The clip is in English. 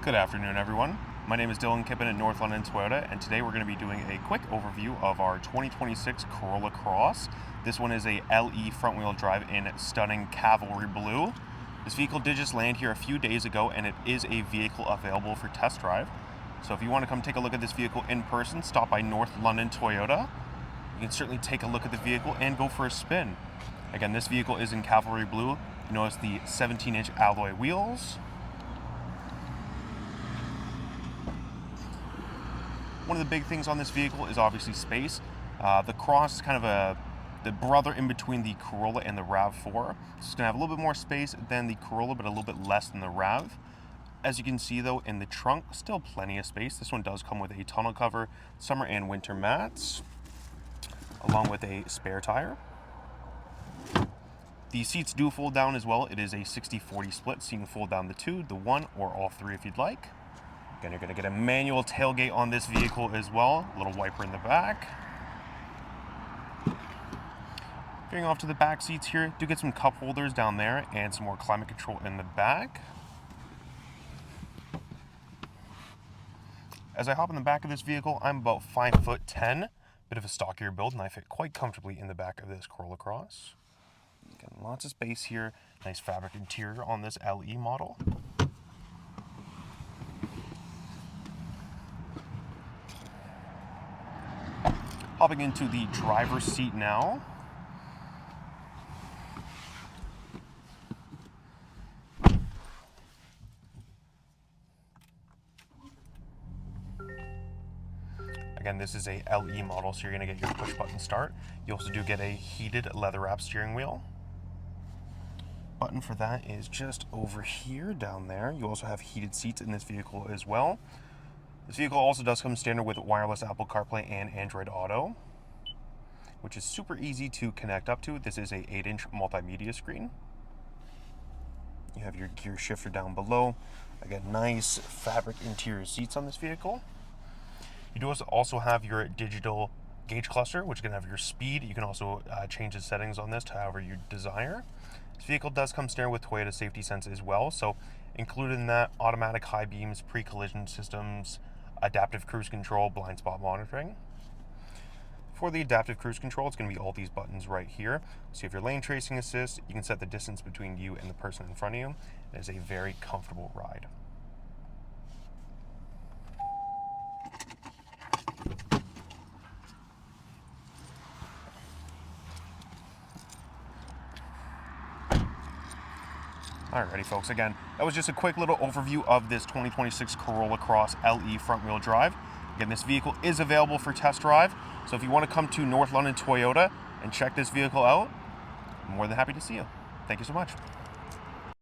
Good afternoon, everyone. My name is Dylan Kippen at North London Toyota, and today we're going to be doing a quick overview of our 2026 Corolla Cross. This one is a LE front-wheel drive in stunning Cavalry Blue. This vehicle did just land here a few days ago, and it is a vehicle available for test drive. So if you want to come take a look at this vehicle in person, stop by North London Toyota. You can certainly take a look at the vehicle and go for a spin. Again, this vehicle is in Cavalry Blue. You notice the 17-inch alloy wheels. One of the big things on this vehicle is obviously space. The Cross is kind of the brother in between the Corolla and the RAV4. It's going to have a little bit more space than the Corolla, but a little bit less than the RAV. As you can see though, in the trunk, still plenty of space. This one does come with a tonneau cover, summer and winter mats, along with a spare tire. The seats do fold down as well. It is a 60-40 split, so you can fold down the 2, the 1, or all 3 if you'd like. Again, you're going to get a manual tailgate on this vehicle as well. A little wiper in the back. Getting off to the back seats here, do get some cup holders down there and some more climate control in the back. As I hop in the back of this vehicle, I'm about 5'10", bit of a stockier build, and I fit quite comfortably in the back of this Corolla Cross. Again, lots of space here, nice fabric interior on this LE model. Hopping into the driver's seat now. Again, this is a LE model, so you're going to get your push button start. You also do get a heated leather wrap steering wheel. Button for that is just over here down there. You also have heated seats in this vehicle as well. This vehicle also does come standard with wireless Apple CarPlay and Android Auto, which is super easy to connect up to. This is a 8-inch multimedia screen. You have your gear shifter down below. Again, nice fabric interior seats on this vehicle. You do also have your digital gauge cluster, which is going to have your speed. You can also change the settings on this to however you desire. This vehicle does come standard with Toyota Safety Sense as well, so included in that, automatic high beams, pre-collision systems, adaptive cruise control, blind spot monitoring. For the adaptive cruise control, it's going to be all these buttons right here. So you have your lane tracing assist, you can set the distance between you and the person in front of you. It is a very comfortable ride. Alrighty folks, again, that was just a quick little overview of this 2026 Corolla Cross LE front-wheel drive. Again, this vehicle is available for test drive, so if you want to come to North London Toyota and check this vehicle out, I'm more than happy to see you. Thank you so much.